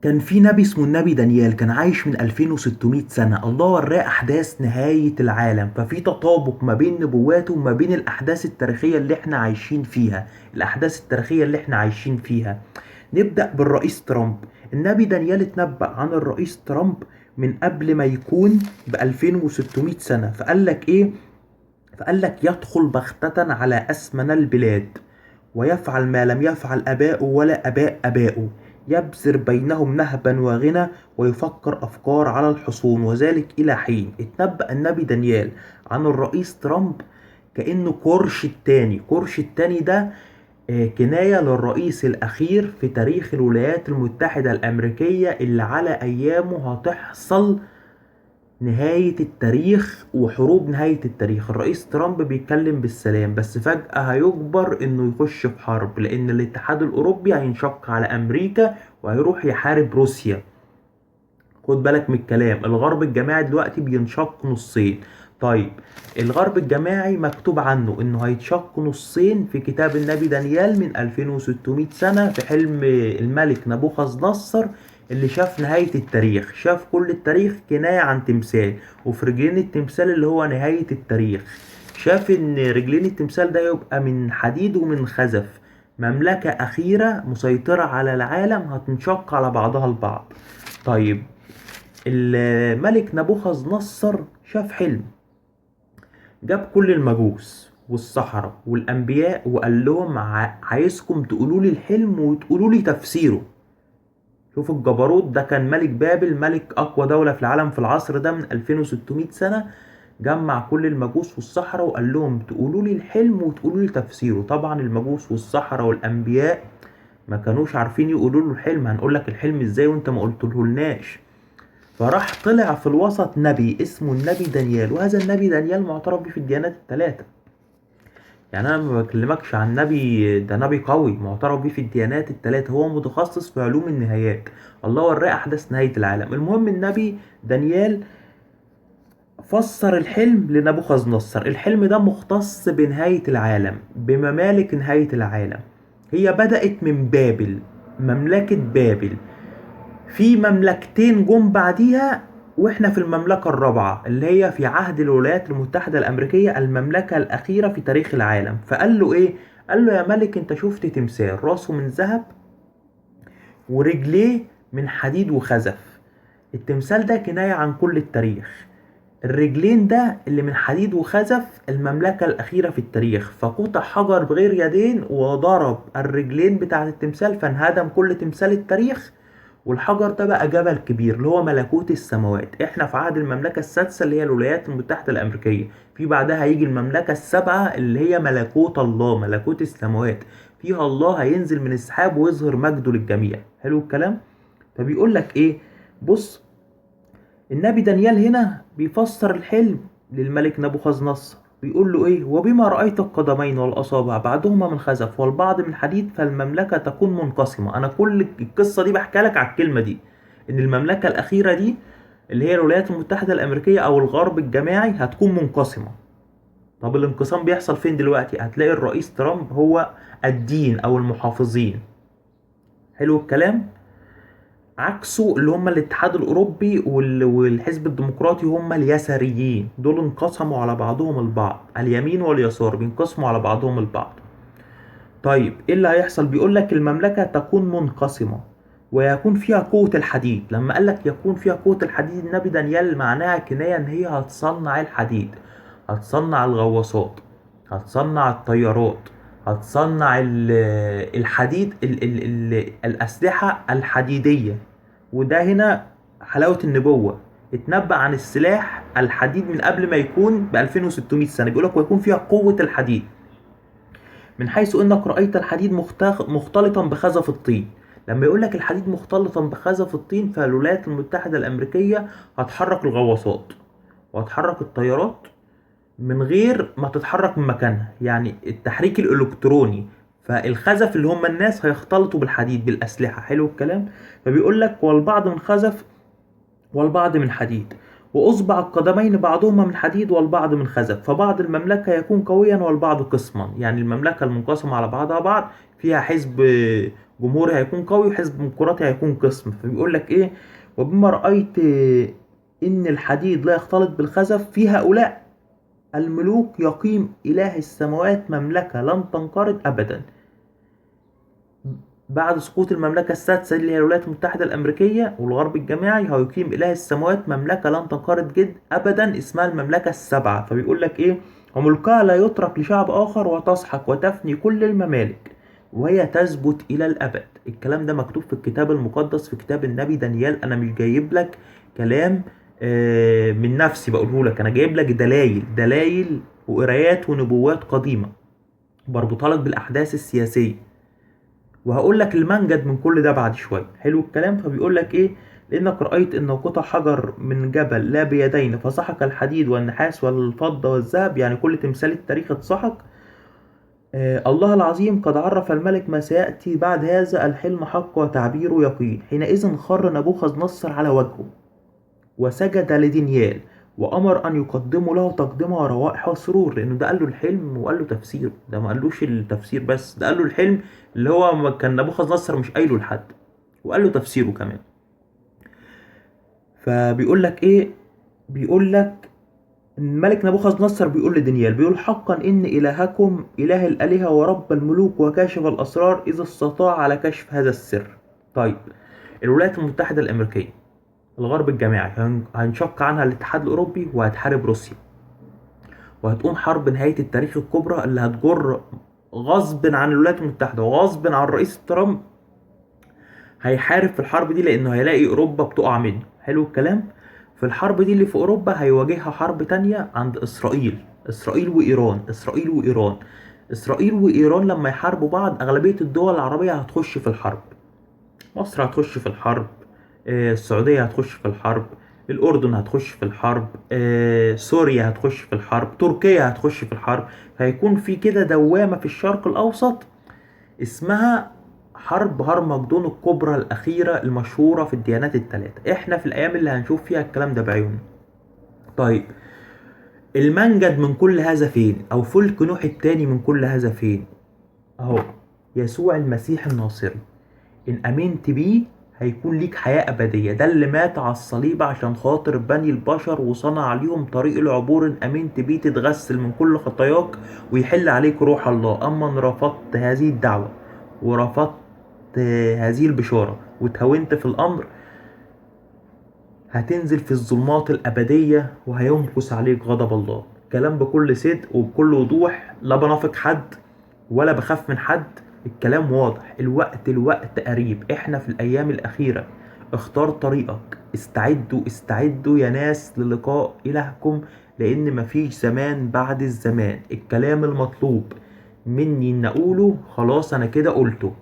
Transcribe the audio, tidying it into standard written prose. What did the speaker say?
كان في نبي اسمه النبي دانيال، كان عايش من 2600 سنة. الله وراه أحداث نهاية العالم، ففي تطابق ما بين نبواته وما بين الأحداث التاريخية اللي احنا عايشين فيها. الأحداث التاريخية اللي احنا عايشين فيها. نبدأ بالرئيس ترامب. النبي دانيال اتنبأ عن الرئيس ترامب من قبل ما يكون ب 2600 سنة. فقال لك إيه؟ فقال لك: يدخل بغتة على أسمن البلاد، ويفعل ما لم يفعل آباؤه ولا آباء آبائه، يبذر بينهم نهبا وغنى، ويفكر أفكار على الحصون، وذلك إلى حين. اتنبأ النبي دانيال عن الرئيس ترامب كأنه كورش التاني. كورش التاني ده كناية للرئيس الأخير في تاريخ الولايات المتحدة الأمريكية، اللي على أيامه هتحصل نهاية التاريخ وحروب نهاية التاريخ. الرئيس ترامب بيتكلم بالسلام، بس فجأة هيجبر انه يخش في حرب، لان الاتحاد الاوروبي هينشق على امريكا وهيروح يحارب روسيا. خد بالك من الكلام، الغرب الجماعي دلوقتي بينشق نصين. طيب، الغرب الجماعي مكتوب عنه انه هيتشق نصين في كتاب النبي دانيال من 2600 سنة في حلم الملك نبوخذ نصر، اللي شاف نهاية التاريخ. شاف كل التاريخ كناية عن تمثال، وفي رجلين التمثال اللي هو نهاية التاريخ شاف ان رجلين التمثال ده يبقى من حديد ومن خزف. مملكة أخيرة مسيطرة على العالم هتنشق على بعضها البعض. طيب، الملك نبوخذ نصر شاف حلم. جاب كل المجوس والسحرة والأنبياء وقال لهم: عايزكم تقولوا لي الحلم وتقولوا لي تفسيره. شوف الجبروت ده! كان ملك بابل، ملك أقوى دولة في العالم في العصر ده من 2600 سنة. جمع كل المجوس والسحرة وقال لهم: تقولوا لي الحلم وتقولوا لي تفسيره. طبعا المجوس والسحرة والأنبياء ما كانوش عارفين يقولوا له الحلم. هنقول لك الحلم ازاي وانت ما قلتلهولناش؟ فراح طلع في الوسط نبي اسمه النبي دانيال، وهذا النبي دانيال معترف به في الديانات الثلاثة. يعني انا ما بكلمكش عن نبي، ده نبي قوي معترف به في الديانات الثلاثة، هو متخصص في علوم النهايات. الله وراه احداث نهاية العالم. المهم النبي دانيال فسر الحلم لنبوخذ نصر. الحلم ده مختص بنهاية العالم، بممالك نهاية العالم. هي بدأت من بابل، مملكة بابل. في مملكتين جم بعديها، واحنا في المملكة الرابعة اللي هي في عهد الولايات المتحدة الأمريكية، المملكة الأخيرة في تاريخ العالم. فقال له إيه؟ قال له: يا ملك، أنت شفت تمثال راسه من ذهب ورجليه من حديد وخزف. التمثال ده كناية عن كل التاريخ. الرجلين ده اللي من حديد وخزف المملكة الأخيرة في التاريخ. فقطع حجر بغير يدين وضرب الرجلين بتاعة التمثال، فانهدم كل تمثال التاريخ. والحجر ده بقى جبل كبير اللي هو ملكوت السماوات. احنا في عهد المملكة السادسة اللي هي الولايات المتحدة الأمريكية. في بعدها هيجي المملكة السابعة اللي هي ملكوت الله، ملكوت السماوات. فيها الله هينزل من السحاب ويظهر مجده للجميع. حلو الكلام؟ فبيقول لك ايه؟ بص، النبي دانيال هنا بيفسر الحلم للملك نبوخذ نصر. بيقول له ايه؟ وبما رأيت القدمين والأصابع بعضهما من خزف والبعض من حديد فالمملكة تكون منقسمة. أنا كل القصة دي بحكي لك على الكلمة دي، إن المملكة الأخيرة دي اللي هي الولايات المتحدة الأمريكية أو الغرب الجماعي هتكون منقسمة. طب الانقسام بيحصل فين دلوقتي؟ هتلاقي الرئيس ترامب هو الدين أو المحافظين. حلو الكلام؟ عكسه اللي هم الاتحاد الاوروبي والحزب الديمقراطي هم اليساريين. دول انقسموا على بعضهم البعض، اليمين واليسار بينقسموا على بعضهم البعض. طيب، ايه اللي هيحصل؟ بيقول لك المملكة تكون منقسمة ويكون فيها قوة الحديد. لما قال لك يكون فيها قوة الحديد، النبي دانيال معناها كناية ان هي هتصنع الحديد، هتصنع الغواصات، هتصنع الطيارات، هتصنع الحديد، الأسلحة الحديدية. وده هنا حلاوة النبوة. اتنبأ عن السلاح الحديد من قبل ما يكون ب 2600 سنة. بيقول لك ويكون فيها قوة الحديد، من حيث انك رأيت الحديد مختلطا بخزف الطين. لما يقول لك الحديد مختلطا بخزف الطين، فالولايات المتحدة الأمريكية هتحرك الغواصات وهتحرك الطيارات من غير ما تتحرك من مكانها، يعني التحريك الإلكتروني. فالخزف اللي هم الناس هيختلطوا بالحديد بالأسلحة. حلو الكلام؟ فبيقول لك والبعض من خزف والبعض من حديد. وأصبع القدمين بعضهما من حديد والبعض من خزف، فبعض المملكة يكون قويا والبعض قسما. يعني المملكة المنقسمة على بعضها بعض فيها حزب جمهوري هيكون قوي وحزب ديمقراطي هيكون قسم. فبيقول لك ايه: وبما رأيت إن الحديد لا يختلط بالخزف في هؤلاء الملوك يقيم إله السماوات مملكة لن تنقرض أبدا. بعد سقوط المملكة السادسة اللي هي الولايات المتحدة الأمريكية والغرب الجماعي، هيقيم إله السماوات مملكة لن تنقرض جد أبدا اسمها المملكة السبعة. فبيقول لك إيه: وملكها لا يترك لشعب آخر وتسحق وتفني كل الممالك وهي تثبت إلى الأبد. الكلام ده مكتوب في الكتاب المقدس في كتاب النبي دانيال. أنا مش جايب لك كلام من نفسي بقوله لك، أنا جايب لك دلايل وقرايات ونبوات قديمة بربطها لك بالأحداث السياسية، وهقول لك المنجد من كل ده بعد شويه. حلو الكلام. فبيقول لك ايه: لانك رايت انه قطع حجر من جبل لا بيدين فسحق الحديد والنحاس والفضه والذهب، يعني كل تمثال التاريخ اتسحق. الله العظيم قد عرف الملك ما سياتي بعد هذا، الحلم حق وتعبيره يقين. حينئذ خر نبوخذ نصر على وجهه وسجد لدانيال وامر ان يقدموا له تقدمه وروائح وسرور، لانه ده قال له الحلم وقال له تفسيره، ده ما قالوش التفسير بس، ده قال له الحلم اللي هو كان نبوخذ نصر مش قايله لحد، وقال له تفسيره كمان. فبيقول لك ايه: بيقول لك الملك نبوخذ نصر بيقول لدانيال، بيقول: حقا ان الهكم اله الالهه ورب الملوك وكاشف الاسرار اذا استطاع على كشف هذا السر. طيب، الولايات المتحده الامريكيه الغرب الجماعي هينشق عنها الاتحاد الاوروبي وهتحارب روسيا، وهتقوم حرب نهايه التاريخ الكبرى اللي هتجر غصب عن الولايات المتحده وغصب عن الرئيس ترامب. هيحارب في الحرب دي لانه هيلاقي اوروبا بتقع منه. حلو الكلام. في الحرب دي اللي في اوروبا هيواجهها حرب تانية عند اسرائيل وايران. اسرائيل وايران لما يحاربوا بعض اغلبيه الدول العربيه هتخش في الحرب. مصر هتخش في الحرب، السعودية هتخش في الحرب، الأردن هتخش في الحرب، سوريا هتخش في الحرب، تركيا هتخش في الحرب. فهيكون في كده دوامة في الشرق الأوسط اسمها حرب هرمجدون الكبرى الأخيرة المشهورة في الديانات الثلاثة. احنا في الأيام اللي هنشوف فيها الكلام ده بعيوننا. طيب، المنجد من كل هذا فين؟ أو فلك نوح التاني من كل هذا فين؟ أهو: يسوع المسيح الناصري. إن أمنت بيه هيكون ليك حياة أبدية. ده اللي مات على الصليب عشان خاطر بني البشر وصنع عليهم طريق العبور. إن أمنت بيه تتغسل من كل خطاياك ويحل عليك روح الله. أما إن رفضت هذه الدعوة ورفضت هذه البشارة وتهاونت في الأمر، هتنزل في الظلمات الأبدية وهيمكث عليك غضب الله. كلام بكل صدق وبكل وضوح، لا بنافق حد ولا بخاف من حد. الكلام واضح. الوقت قريب. احنا في الأيام الأخيرة. اختار طريقك. استعدوا يا ناس للقاء إلهكم، لأن مفيش زمان بعد الزمان. الكلام المطلوب مني إن أقوله خلاص أنا كده قلته.